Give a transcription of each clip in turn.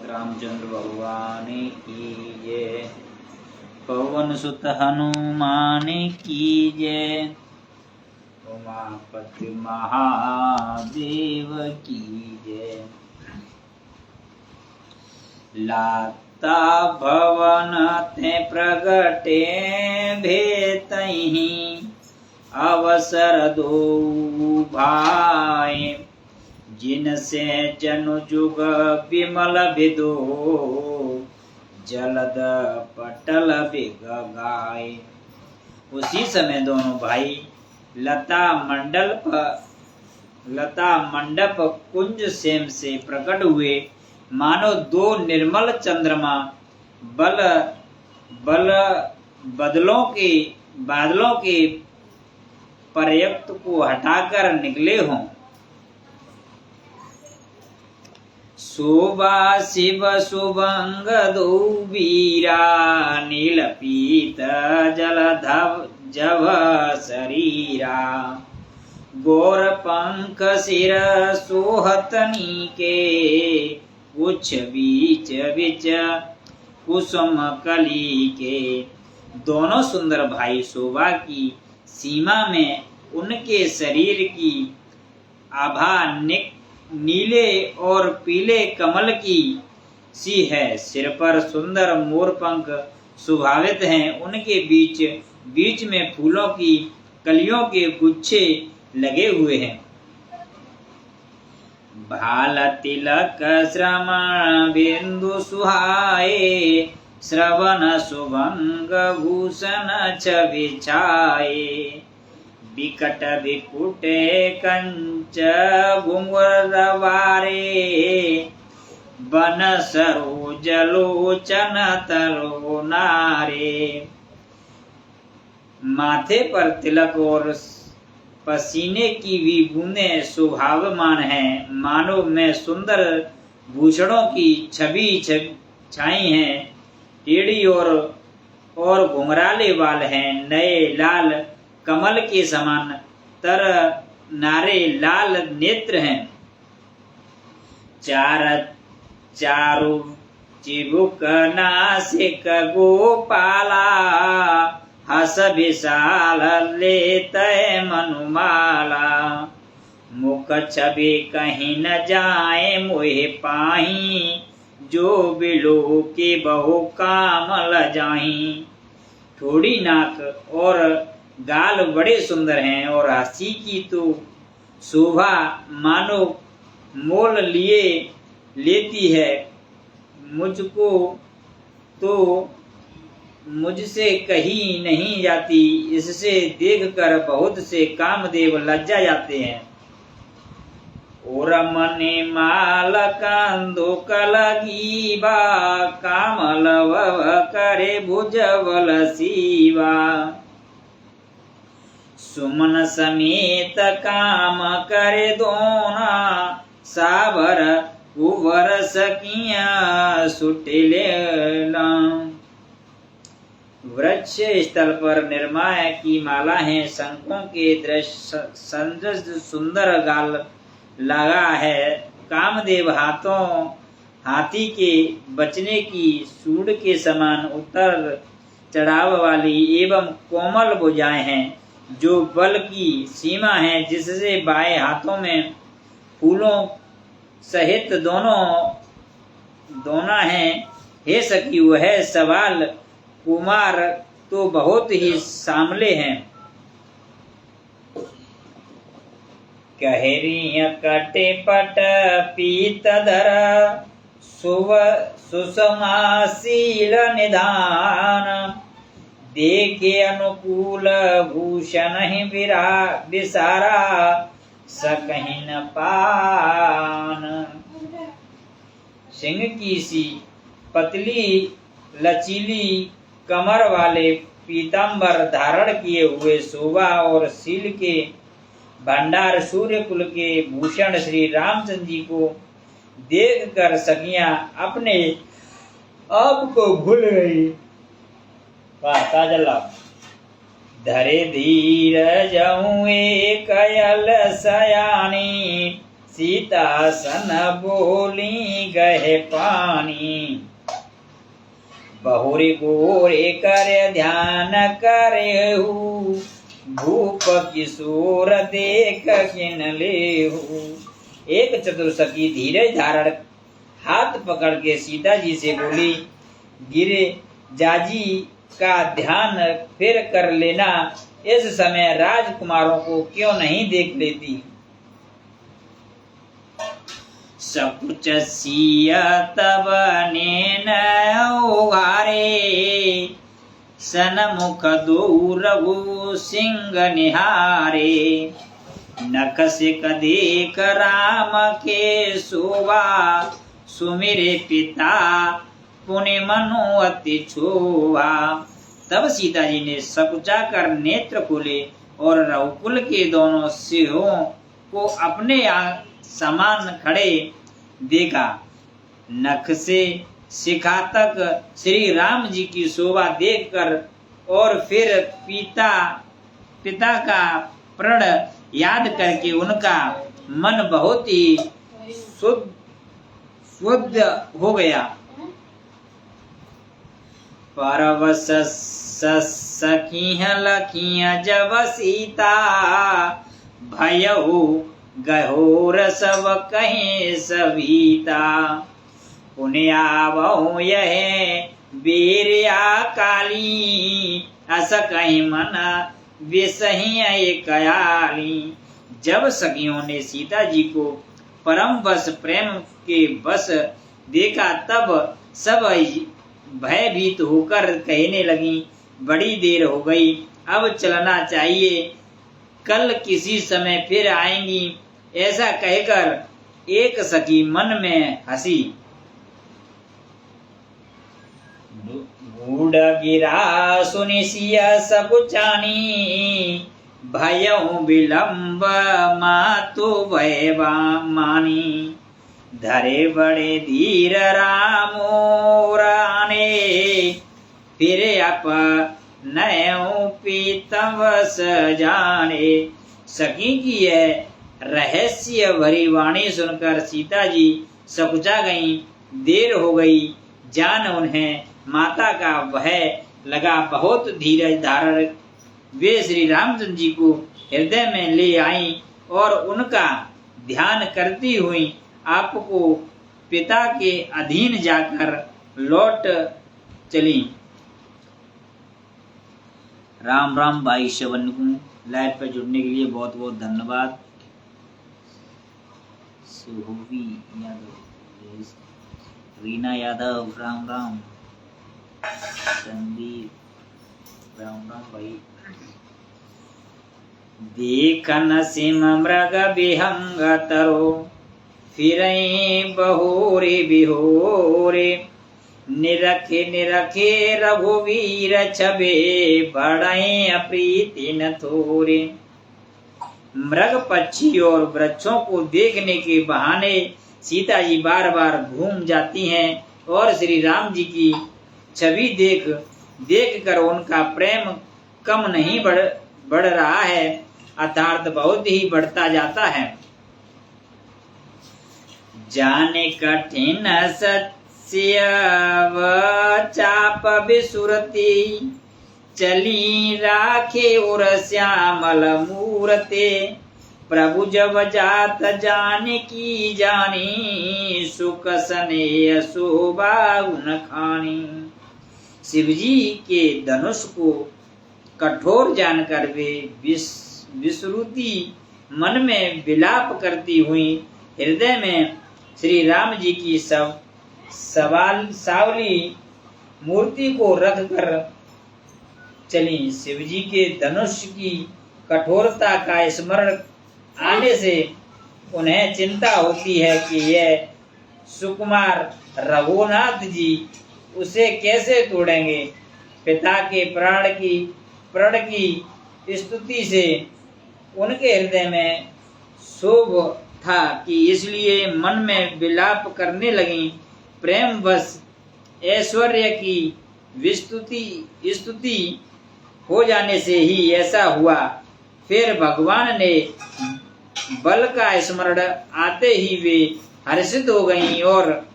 रामचंद्र भगवान की जय। पवन सुत हनुमान की जय। उमापति महादेव की जय। लाता भवन ते प्रगटे भेतहि अवसर दो भाई। जिनसे जनु जुग विमल विदो जलद पटल बिग गाय। उसी समय दोनों भाई लता मंडप कुंज सेम से प्रकट हुए, मानो दो निर्मल चंद्रमा बादलों के पर्यक्त को हटाकर निकले हों। शोभा शिव शुभंग दो वीरा नील पीत जलधव जव शरीरा। गौर पंख सिर सोहतनी के कुछ बीच बिच कुसुम कली के। दोनों सुंदर भाई शोभा की सीमा में उनके शरीर की आभा नीले और पीले कमल की सी है। सिर पर सुंदर मोर पंख सुभावित हैं। उनके बीच में फूलों की कलियों के गुच्छे लगे हुए हैं। भाल तिलक श्रवण बिंदु सुहाए। श्रवण सुभंग भूषण छवि छाए। विकट विकुटे कंच घुंघरवारे। बन सरोज लोचन तरो नारे। माथे पर तिलक और पसीने की भी बूंदें शोभायमान हैं। मानो में सुंदर भूषणों की छवि छाई हैं। टेढ़ी और घुंघराले बाल हैं। नए लाल कमल के समान तर नारे लाल नेत्र हैं। चारु चिबुक नासिक गोपाला। हस विशाल लेत मनुमाला। मुख छवि कहीं न जाए मोहे पाही। जो बिलो के बहु काम ल जाही। थोड़ी नाक और गाल बड़े सुंदर हैं और हंसी की तो शोभा मानो मोल लिए लेती है। मुझको तो मुझसे कही नहीं जाती। इससे देखकर बहुत से कामदेव लज्जा जाते हैं। और मने माल कंदो कलगीबा। कामल करे भुजबल सीवा। सुमन समेत काम करे दोना। साबर उबर सकिया सुटिले। वृक्ष स्थल पर निर्माय की माला है। शंखों के दृश्य सुंदर गाल लगा है। कामदेव हाथी के बचने की सूंड के समान उतर चढ़ाव वाली एवं कोमल भुजाएं हैं, जो बल की सीमा है, जिससे बाएं हाथों में फूलों सहित दोना है। हे सखी, वह सवाल कुमार तो बहुत ही सामले हैं। कहरी कटे पट पीतधर। सुषमाशील निधान। देखे अनुकूल भूषण ही विसारा। सकहि न पान। सिंह की सी पतली लचीली कमर वाले पीतांबर धारण किए हुए शोभा और शील के भंडार सूर्य कुल के भूषण श्री रामचंद्र जी को देखकर सखियां अपने आप को भूल गई। धरे धीर जऊँ कयल सयानी। सीता सन बोली गहे पानी, बहुरी गोरे कर ध्यान करेहु, भूप किशोर देख किन लेहु। एक चतुर्सखी धीरज धारण हाथ पकड़ के सीता जी से बोली, गिरे जाजी का ध्यान फिर कर लेना, इस समय राजकुमारों को क्यों नहीं देख लेती। सकुच सिया तब नैन उघारे, सनमुख दो रघु सिंह निहारे, नख सिक देख राम के शोभा, सुमिरे पिता पुण्य मनु अति क्षोभा। तब सीता जी ने सकुचा कर नेत्र खोले और रघुकुल के दोनों सिंहों को अपने समान खड़े देखा। नख से शिखा तक श्री राम जी की शोभा देखकर और फिर पिता का प्रण याद करके उनका मन बहुत ही शुद्ध हो गया। परवश सखिया लखिया जब सीता, भयहु गहोर सब कहीं सविता, पुण्य आवहु यह बीरिया काली, अस कहीं मन विसही कयाली। जब सखियों ने सीता जी को परम बस प्रेम के बस देखा तब सब भयभीत होकर कहने लगी, बड़ी देर हो गई, अब चलना चाहिए, कल किसी समय फिर आएंगी। ऐसा कहकर एक सखी मन में हंसी। बूढ़ गिरा सुनि सिया सकुचानी, भयउ विलंब मातु भय मानी, धरे बड़े धीर रामो राने, फिर अपनयउ पीतम सजाने। सखी की यह रहस्य भरी वाणी सुनकर सीता जी सकुचा गईं। देर हो गई, जान उन्हें माता का भय लगा। बहुत धीरज धारण वे श्री रामचंद्र जी को हृदय में ले आईं और उनका ध्यान करती हुई आपको पिता के अधीन जाकर लौट चली। राम राम भाई श्रवण को लाइव पर जुड़ने के लिए बहुत बहुत धन्यवाद। सुहोवी यादव, रीना यादव, राम राम। संदीप, राम राम भाई। देखन सिम मृग विहंग तरो, फिरई बहोरे बिहोरे, निरखे निरखे रघुवीर छबे, बड़े अप्रीति न थोरे। मृग पक्षी और वृक्षों को देखने के बहाने सीता जी बार बार घूम जाती हैं और श्री राम जी की छवि देख कर उनका प्रेम कम नहीं बढ़ रहा है, अर्थात बहुत ही बढ़ता जाता है। जाने कठिन सत्य चाप बिसुरती, चली राखे उर श्यामल मूरते, प्रभु जब जात जाने की जानी, सुख स्नेह शोभा गुण खानी। शिवजी के धनुष को कठोर जानकर वे विश्रुति मन में विलाप करती हुई हृदय में श्री राम जी की सावली मूर्ति को रख कर चली। शिवजी के धनुष की कठोरता का स्मरण आने से उन्हें चिंता होती है कि यह सुकुमार रघुनाथ जी उसे कैसे तोड़ेंगे। पिता के प्रण की स्तुति से उनके हृदय में शोभ था कि इसलिए मन में विलाप करने लगी। प्रेम बस ऐश्वर्य की स्तुति हो जाने से ही ऐसा हुआ। फिर भगवान ने बल का स्मरण आते ही वे हर्षित हो गईं और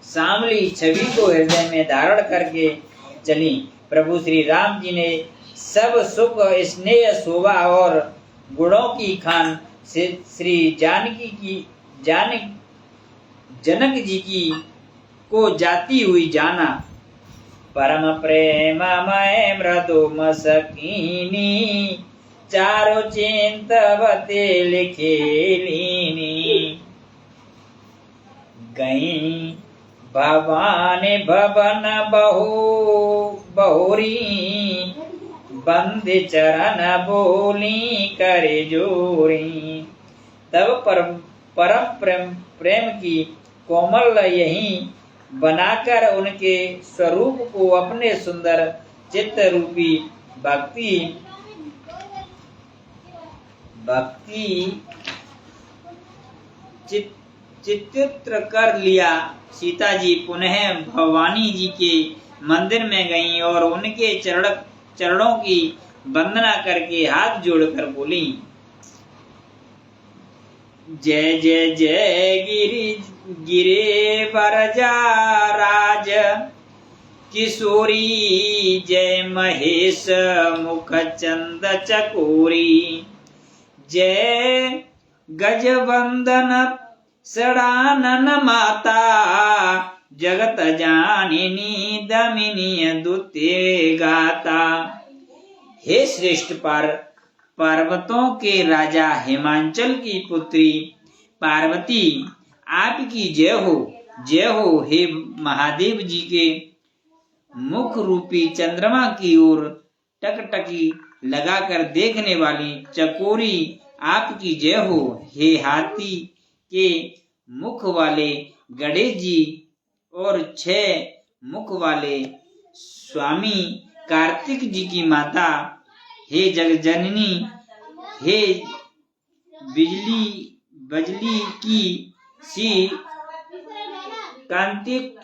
सांवली छवि को हृदय में धारण करके चली। प्रभु श्री राम जी ने सब सुख स्नेह शोभा और गुणों की खान से श्री जनक जी की को जाती हुई जाना। परम प्रेममय मृदु मसकीनी चारो चिंतवते लिखे लीनी। गई भवानी भवन बहुरी बंदे चरण बोली करे जोरी। तब परम प्रेम की कोमल यही बनाकर उनके स्वरूप को अपने सुंदर चित्त रूपी भक्ति चित्रित कर लिया। सीता जी पुनः भवानी जी के मंदिर में गईं और उनके चरणों की वंदना करके हाथ जोड़कर बोली, जय जय जय गिरे बरजा राज किशोरी, जय महेश मुख चंद चकोरी, जय गजवंदन षडानन माता, जगत जानिनी दमिनी दुते गाता। हे श्रेष्ठ पर्वतों के राजा हिमांचल की पुत्री पार्वती, आपकी जय हो जय हो। हे महादेव जी के मुख रूपी चंद्रमा की ओर टकटकी लगाकर देखने वाली चकोरी, आपकी जय हो। हे हाथी के मुख वाले गणेश जी और 6 मुख वाले स्वामी कार्तिक जी की माता, हे जगजननी, हे बजली की सी कांतियुक्त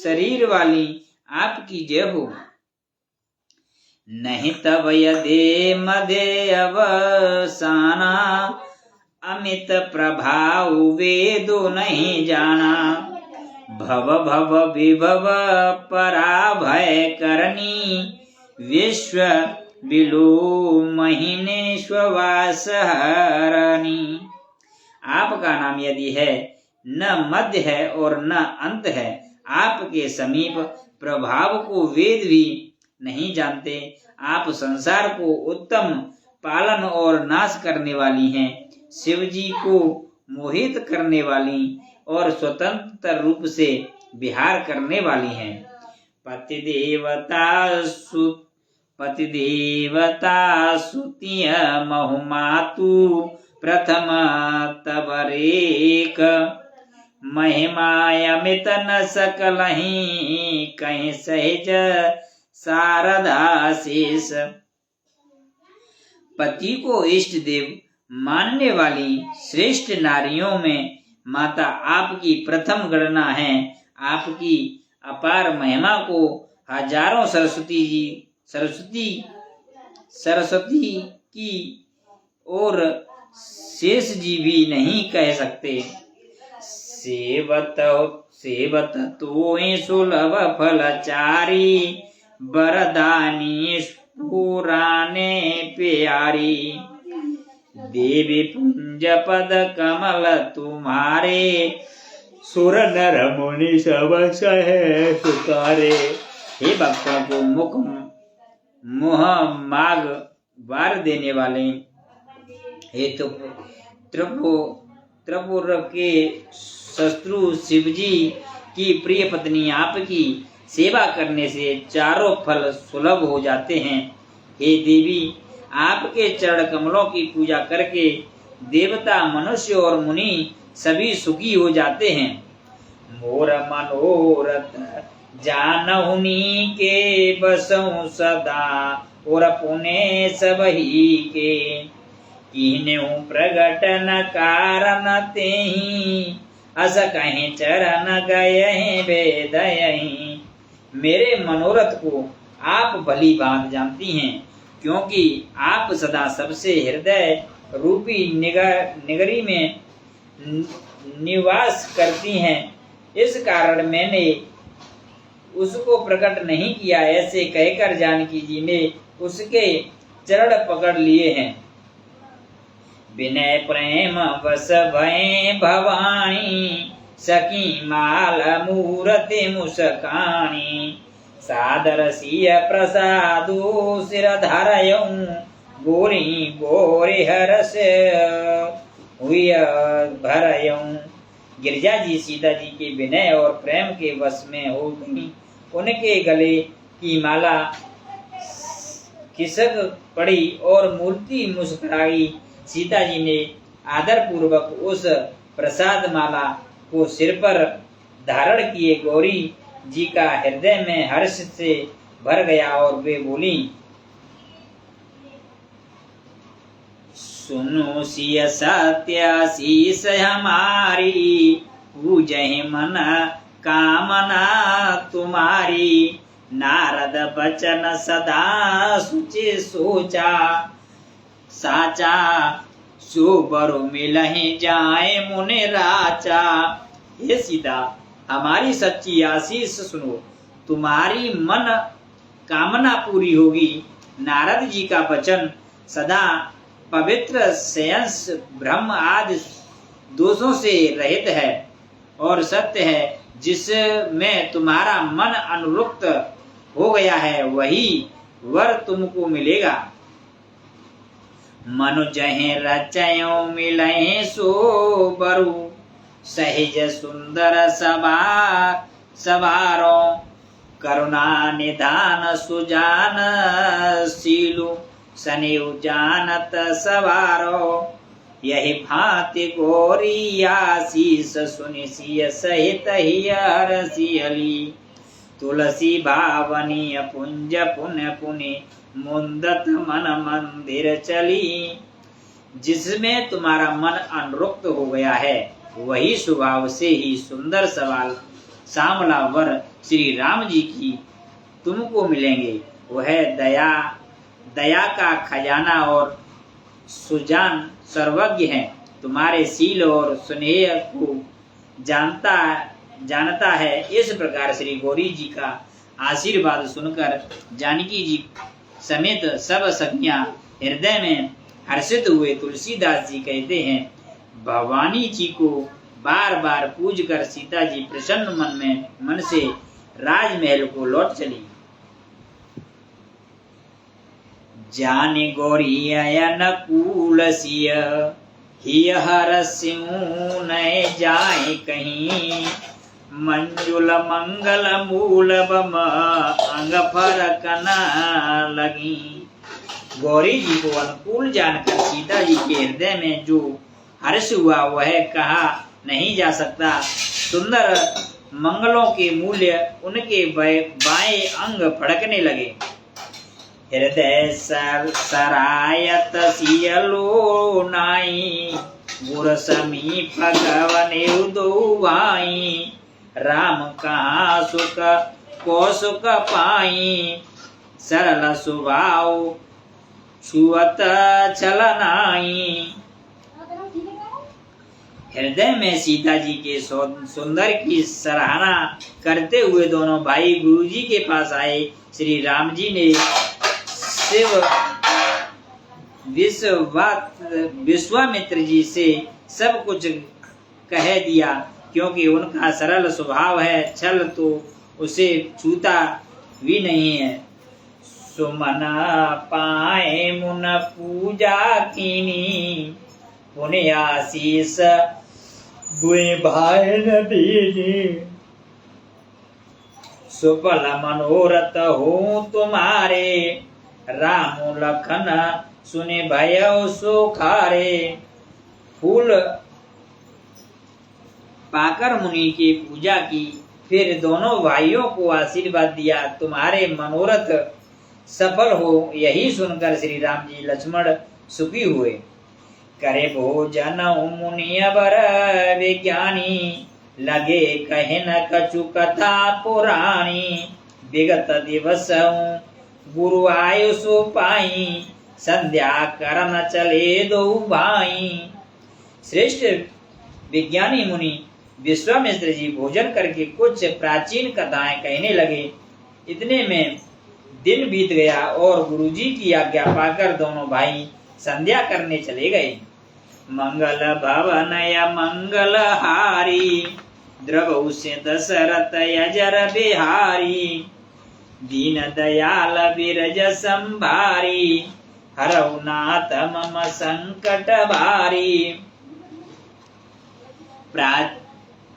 शरीर वाली, आपकी जय हो। नहीं तब यदे मदे अवसाना, अमित प्रभाव वेदो नहीं जाना। भव भव विभव पराभय करनी, विश्व बिलो महीने श्वास हरणी। आपका नाम यदि है, न मध्य है और न अंत है। आपके समीप प्रभाव को वेद भी नहीं जानते। आप संसार को उत्तम पालन और नाश करने वाली हैं। शिव जी को मोहित करने वाली और स्वतंत्र रूप से विहार करने वाली हैं। पतिदेवता सुतिय महुमातु, प्रथम तबरेक, महिमायमित न सकलहि, कहीं सहज शारदा शेष। पति को इष्ट देव मानने वाली श्रेष्ठ नारियों में माता आपकी प्रथम गणना है। आपकी अपार महिमा को हजारों सरस्वती की और शेष जी भी नहीं कह सकते। सेवत तोय सुलभ फलचारी, वरदानी पुराने प्यारी। देवी पुंज पद कमल तुम्हारे, सुर नर मुनि सब सहे सुकारे। हे भक्तों को मोह माग वार देने वाले, हे तो त्रिपुर के शत्रु शिवजी की प्रिय पत्नी, आपकी सेवा करने से चारों फल सुलभ हो जाते हैं। हे देवी, आपके चरण कमलों की पूजा करके देवता, मनुष्य और मुनि सभी सुखी हो जाते हैं। मोर मनोरथ जानहुनी के बसऊं सदा, और पुणे सबही के कीन्हु प्रगटन कारण तेहि, अस कहीं चरण गए वेदयहि। मेरे मनोरथ को आप भली बात जानती हैं, क्योंकि आप सदा सबसे हृदय रूपी नगरी में निवास करती हैं। इस कारण मैंने उसको प्रकट नहीं किया। ऐसे कहकर जानकी जी ने उसके चरण पकड़ लिए हैं। विनय प्रेम वस भय भवानी, सखी माल मूरति मुस्कानी। सादर सिय प्रसादु सिर धरयऊं, गोरी गोरी हरस हुई भरयऊं। गिरिजा जी सीता जी के विनय और प्रेम के वश में हो गई। उनके गले की माला खिसक पड़ी और मूर्ति मुस्कुराई। सीता जी ने आदर पूर्वक उस प्रसाद माला को सिर पर धारण किए। गौरी जी का हृदय में हर्ष से भर गया और वे बोली, सुनो सिय सत्य शीस हमारी, पूजहि मन कामना तुम्हारी। नारद बचन सदा सुचि सोचा, साचा सो बरु मिलहि जाए मुनि राचा। हे सीता, हमारी सच्ची आशीष सुनो, तुम्हारी मन कामना पूरी होगी। नारद जी का वचन सदा पवित्र, सेंस ब्रह्म आदि दोषों से रहित है और सत्य है। जिसमें तुम्हारा मन अनुरक्त हो गया है वही वर तुमको मिलेगा। मनुजहि रचयो मिलहि सो बरु, सहज सुंदर सवारो। करुणा निधान सुजान शीलु, सनेउ जानत सवारो। यही भांति गोरी आशीष सुनि सिय सहित ही हरसियली। तुलसी भावनी पुंज पुण्य पुनि, मुंदत मन मंदिर चली। जिसमें तुम्हारा मन अनुरक्त हो गया है वही स्वभाव से ही सुंदर सवाल सामला वर श्री राम जी की तुमको मिलेंगे। वह दया का खजाना और सुजान सर्वज्ञ है। तुम्हारे शील और स्नेह को जानता है। इस प्रकार श्री गौरी जी का आशीर्वाद सुनकर जानकी जी समेत सब सखियां हृदय में हर्षित हुए। तुलसीदास जी कहते हैं, भवानी जी को बार बार पूज कर सीता जी प्रसन्न मन से राजमहल को लौट चली। जाने गौरी अयन कूल सिय, हिय हरसियु नय जाए कहीं। मंजुल मंगल मूल बम, अंग फरक न लगी। गौरी जी को अनुकूल जानकर सीता जी के हृदय में जो हर्ष हुआ वह कहा नहीं जा सकता। सुंदर मंगलों के मूल्य उनके बाएं अंग फड़कने लगे। हृदय सरायत सियलो नाई, गुर समीप गवने दो भाई। राम कहाँ सुख को सुख पाई, सरल स्वभाव छुअत छलनाई। हृदय में सीता जी के सुंदर की सराहना करते हुए दोनों भाई गुरुजी के पास आए। श्री राम जी ने विश्वामित्र जी से सब कुछ कह दिया, क्योंकि उनका सरल स्वभाव है, छल तो उसे छूता भी नहीं है। सुमन पाए मुन पूजा कीनी, पुण्य आशीष दुए भाई न दीनी। सुफल मनोरथ हो तुम्हारे, राम लखन सुने भयो सुखारे। फूल पाकर मुनि की पूजा की, फिर दोनों भाइयों को आशीर्वाद दिया, तुम्हारे मनोरथ सफल हो। यही सुनकर श्री राम जी लक्ष्मण सुखी हुए। करे भोजन मुनि बर विज्ञानी, लगे कहे न कछु कथा पुराणी। विगत दिवस गुरु आयु सो पाई, संध्या करन चले दो भाई। श्रेष्ठ विज्ञानी मुनि विश्वामित्र जी भोजन करके कुछ प्राचीन कथाएं कहने लगे। इतने में दिन बीत गया और गुरुजी की आज्ञा पाकर दोनों भाई संध्या करने चले गए। मंगल भवनय मंगल हारी, द्रवौ से दशरथ यजर बिहारी। दीन दयाल बिरज संभारी, हरौ नाथ मम संकट भारी।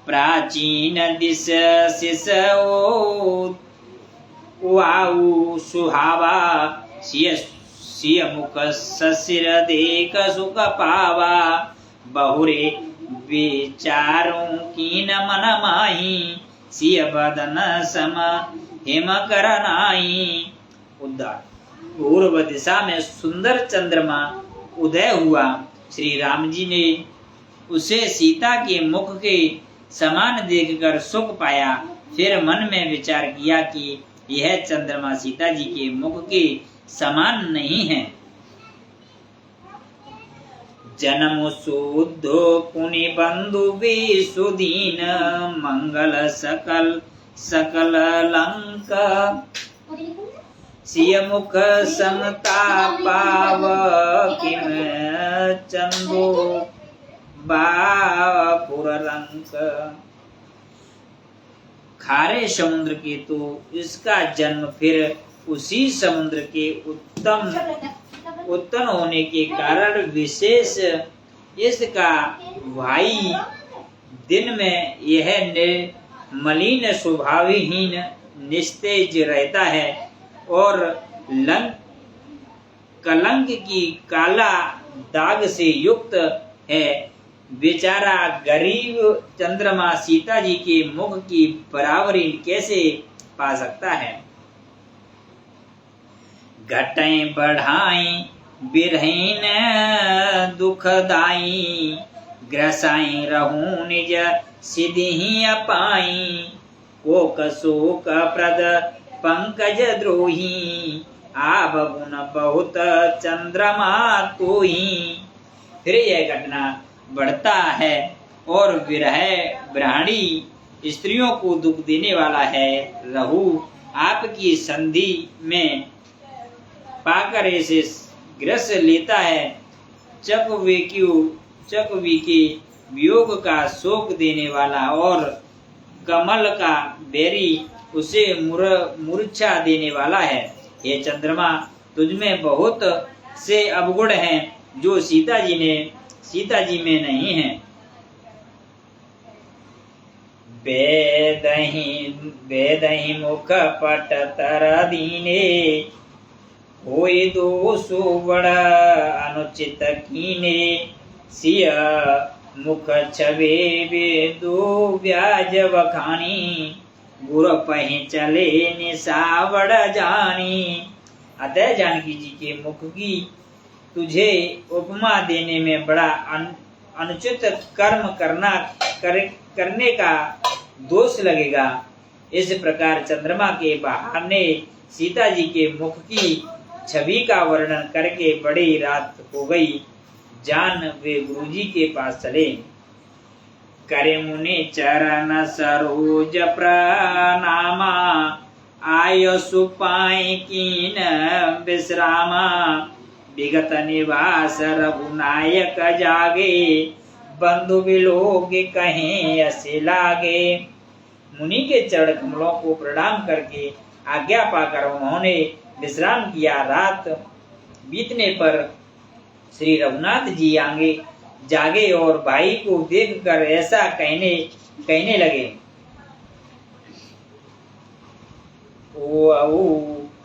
प्राचीन दिश शिष वाऊ सुहावा, सिय मुख ससिर देख सुख पावा। बहुरे विचारों कीन मन माही, सिय बदन सम हिम कर नाई। उद्धार। पूर्व दिशा में सुंदर चंद्रमा उदय हुआ। श्री राम जी ने उसे सीता के मुख के समान देखकर सुख पाया। फिर मन में विचार किया कि यह चंद्रमा सीता जी के मुख के समान नहीं है। जन्म शुद्धो पुनि बंधु भी सुदीन, मंगल सकल सकल लंक। सिय मुख समता पाव, किम चंदो बापुर रंक। खारे समुद्र के तो इसका जन्म फिर उसी समुद्र के उत्तम होने के कारण विशेष इसका भाई दिन में यह मलिन स्वभावहीन निस्तेज रहता है और कलंक की काला दाग से युक्त है। बेचारा गरीब चंद्रमा सीता जी के मुख की बराबरी कैसे पा सकता है। घटें बढ़ाई बिरहीन दुखदाई, ग्रसाई रहूं निज सिद्धि अपाई। कोक शोक प्रद पंकज द्रोही, आब गुण बहुत चंद्रमा तोही। फिर यह घटना बढ़ता है और विरह ब्राह्मणी स्त्रियों को दुख देने वाला है। रहु आपकी संधि में पाकर इसे ग्रस लेता है। चकवी के वियोग का शोक देने वाला और कमल का बैरी उसे मूर्छा देने वाला है। ये चंद्रमा तुझमें बहुत से अवगुण हैं जो सीता जी में नहीं है। बेदही मुख पट तर दीने, होई दोषो बड़ अनुचित कीने। सिय मुख छवे वेदो व्याज बखानी, गुर पहि चले निसावड़ जानी। अतः जानकी जी के मुख की तुझे उपमा देने में बड़ा अनुचित कर्म करने का दोष लगेगा। इस प्रकार चंद्रमा के बहाने सीता जी के मुख की छवि का वर्णन करके बड़ी रात हो गई। जान वे गुरुजी के पास चले। करे मुनि चरण सरोज प्रणामा, आय सुपाई कीन विश्रामा। विगत निवास रघुनायक जागे, बंधु विलोक कहें असे लागे। मुनि के चरण कमलों को प्रणाम करके आज्ञा पाकर उन्होंने विश्राम किया। रात बीतने पर श्री रघुनाथ जी आगे जागे और भाई को देखकर ऐसा कहने लगे। ओ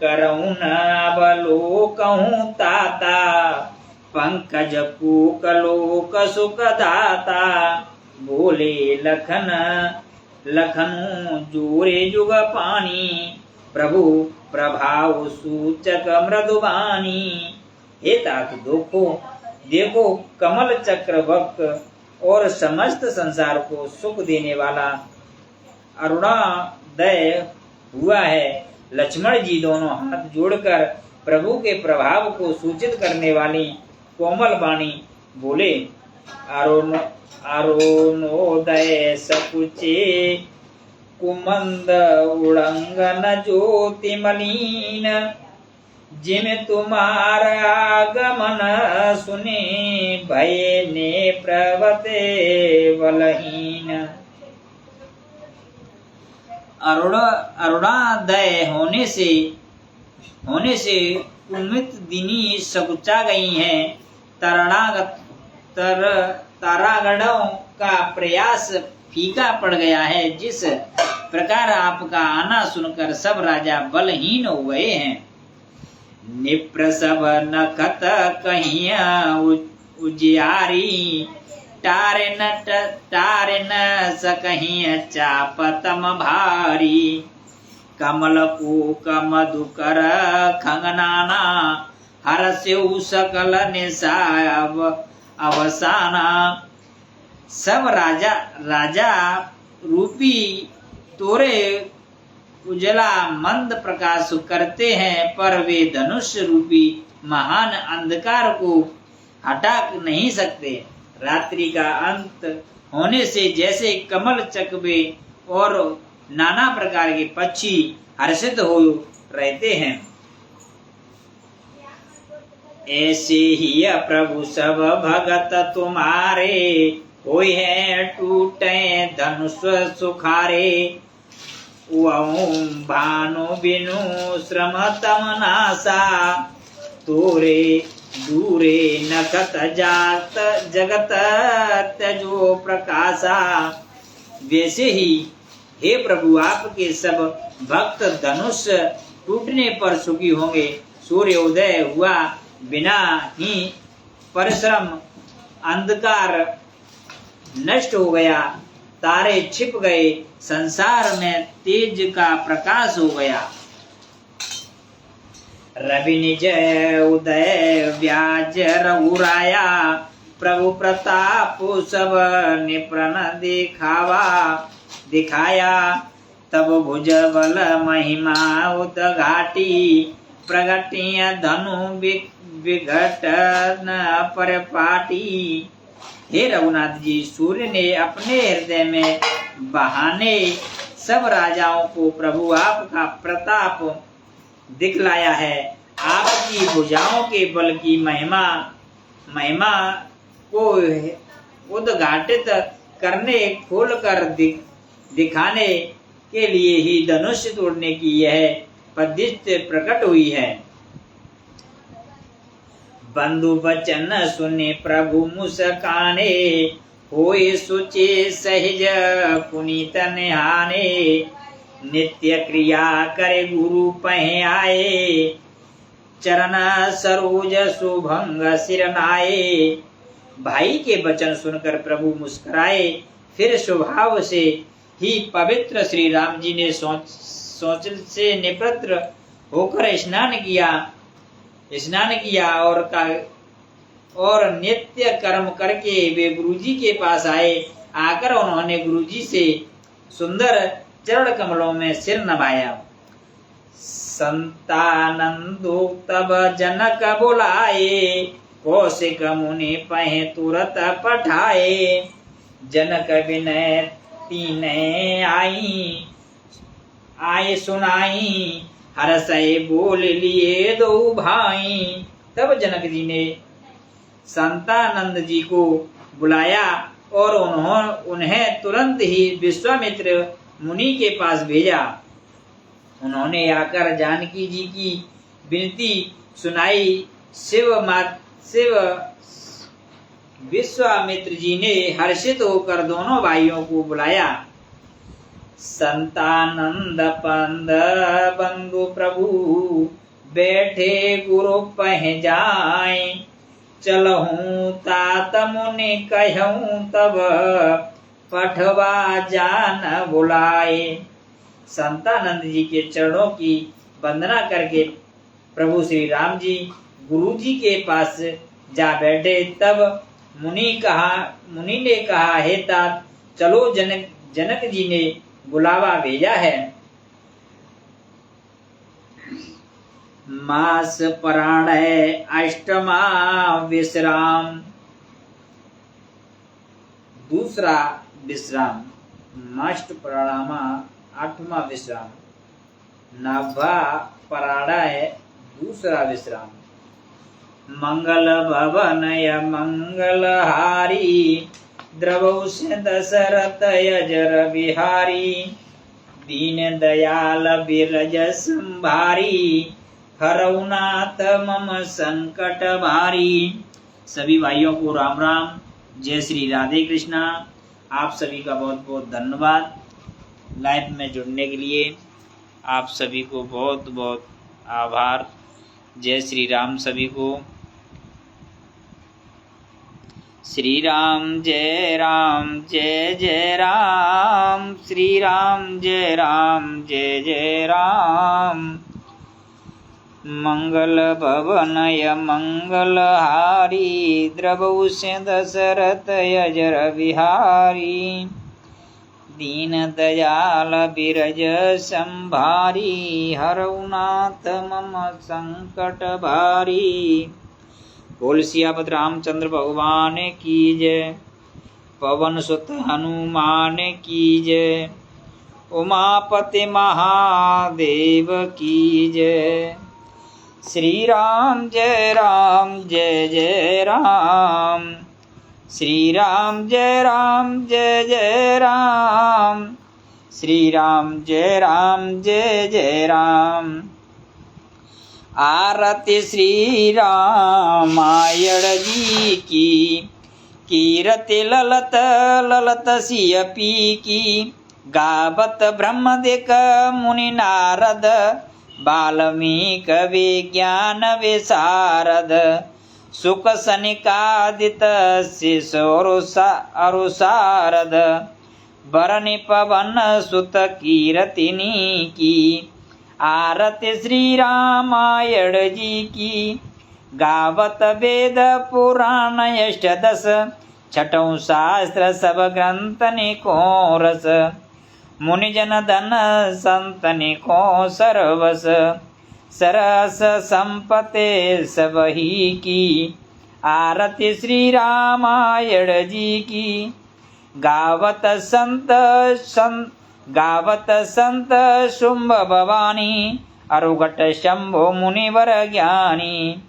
करऊं न अवलोकहूं ताता, पंकज पूकलोक सुख दाता। बोले लखनऊ जोरे जुग पानी, प्रभु प्रभाव सूचक मृदुबानी। हे तात देखो कमल चक्रवक्र और समस्त संसार को सुख देने वाला अरुणोदय हुआ है। लक्ष्मण जी दोनों हाथ जोड़कर प्रभु के प्रभाव को सूचित करने वाली कोमल वाणी बोले, अरुणोदय सकुचे कुमंद उड़ंगन ज्योति मलिन, जिम तुम्हार आगमन सुने भय ने प्रवते बलहीन। अरुणोदय होने से कुमित दिनी सकुचा गई हैं। तारागणों का प्रयास फीका पड़ गया है। जिस प्रकार आपका आना सुनकर सब राजा बलहीन हो गए हैं। निप्रसव नखत कहीं उजियारी, टारे न सकहीं चापतम भारी, कमल कूक मधुकर खंगनाना, हरस्यु सकल निशा अवसाना। सब राजा रूपी तोरे उजला मंद प्रकाश करते हैं, पर वे धनुष रूपी महान अंधकार को हटा नहीं सकते। रात्रि का अंत होने से जैसे कमल चकवे और नाना प्रकार के पक्षी हर्षित हो रहते हैं, ऐसे ही प्रभु सब भगत तुम्हारे होय हैं टूटे धनुष सुखारे। ओम भानु बिनु श्रम तम नासा, तोरे दूरे नखत जात जगत त्यजो प्रकाशा। वैसे ही हे प्रभु आपके सब भक्त धनुष टूटने पर सुखी होंगे। सूर्योदय हुआ बिना ही परिश्रम, अंधकार नष्ट हो गया, तारे छिप गए, संसार में तेज का प्रकाश हो गया। रवि निज उदय व्याज रघुराया, प्रभु प्रताप सब निप्रन दिखाया। तब भुज बल महिमा उदघाटी, प्रगटिया धनु विघट न परपाटी। हे रघुनाथ जी, सूर्य ने अपने हृदय में बहाने सब राजाओं को प्रभु आपका प्रताप दिखलाया है। आपकी भुजाओं के बल की महिमा को उद्घाटित करने, खोलकर दिखाने के लिए ही धनुष तोड़ने की यह पद्धति प्रकट हुई है। बंधु वचन सुने प्रभु मुस्काने, होए सुचे सहज पुनीत निहाने। नित्य क्रिया करे गुरु पह आए, चरण सरोज सुभंग सिरनाए। भाई के वचन सुनकर प्रभु मुस्कुराए। फिर स्वभाव से ही पवित्र श्री राम जी ने सोच से निवृत्त होकर स्नान किया और नित्य कर्म करके वे गुरुजी के पास आए। आकर उन्होंने गुरुजी से सुंदर चरण कमलों में सिर नभाया। संतानंदो तब जनक बुलाए, कौशिक मुनि पह तुरत पठाए। जनक विनय तीने आए सुनाई, हरसय बोल लिए दो भाई। तब जनक जी ने संतानंद जी को बुलाया और उन्हें तुरंत ही विश्वामित्र मुनि के पास भेजा। उन्होंने आकर जानकी जी की विनती सुनाई। विश्वामित्र जी ने हर्षित होकर दोनों भाइयों को बुलाया। संतानंद पंद बंधु प्रभु बैठे गुरु पह जाए। चलहूं तात मुनि कहूं तब पठवा जान बुलाए। संतानंद जी के चरणों की वंदना करके प्रभु श्री राम जी गुरु जी के पास जा बैठे। तब मुनि ने कहा, हे तात चलो, जनक जी ने बुलावा भेजा है। मास प्राण है अष्टमा विश्राम। दूसरा विश्राम मास्ट प्राणामा आठवां विश्राम। नाभा पराड़ा है दूसरा विश्राम। मंगल भवनय मंगलहारी द्रवौ से दशरथ यजर बिहारी। दीन दयाल बिरज संभारी हरौ नाथ मम संकट भारी। सभी भाइयों को राम राम, जय श्री राधे कृष्णा। आप सभी का बहुत बहुत धन्यवाद लाइव में जुड़ने के लिए। आप सभी को बहुत बहुत आभार। जय श्री राम सभी को। श्री राम जय जय राम। श्री राम जय जय राम। मंगल भवनय मंगलहारी द्रवौ से दशरथ यजर बिहारी। दीन दयाल बिरज संभारी हरौ नाथ मम संकट भारी। बोल सियापत रामचंद्र भगवान की जय। पवन सुत हनुमान की जय। उमापति महादेव की जय। श्री राम जय जय राम। श्री राम जय जय राम। श्री राम जय जय राम। आरती श्री रामायण जी की। कीरति ललत ललत सिय पी की। गावत ब्रह्मदिक मुनि नारद वाल्मीक विज्ञान विशारद। सुख सनिकादित अरुसारद। बरनि पवन सुत कीरतिनी की। आरती श्री रामायण जी की। गावत वेद पुराण अष्टदश। छठों शास्त्र सब ग्रंथ निको रस। मुनिजन धन संत निको सरवस। सरस संपते सबही की। आरती श्री रामायण जी की। गावत संत शुंभ भवानी। अरुघट शंभो मुनिवर ज्ञानी।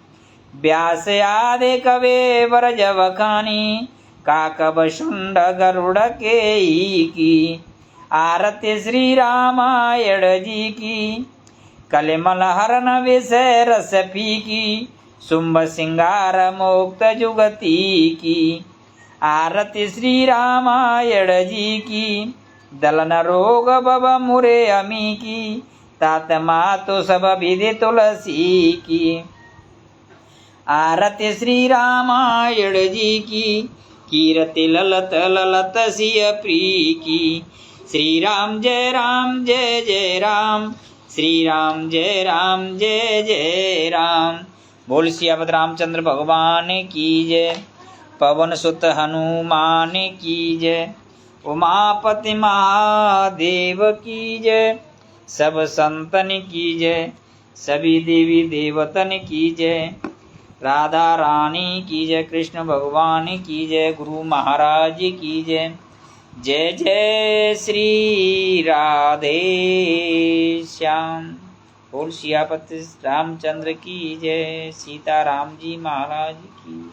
व्यास आदि कवे वरज वखानी। काकब शुंड गरुड़ केई की। आरती श्री रामायण जी की। कलिमल हरन विषय रस फीकी। शुंभ सिंगार मुक्त जुगती की। आरती श्री रामायण जी की। दलन रोग बब मुरे अमी की। तात मातु सब विधि तुलसी की। आरती श्री रामायण जी की। कीरति ललत ललत सिय प्री की। श्री राम जय जय राम। श्री राम जय जय राम। बोल सियापत रामचंद्र भगवान की जय। पवन सुत हनुमान की जय। उमापति महादेव की जय। सब संतन की जय। सभी देवी देवतन की जय। राधा रानी की जय। कृष्ण भगवान की जय। गुरु महाराज की जय। जय जय श्री राधे श्याम। बोल सियापति रामचंद्र की जय। सीताराम जी महाराज की।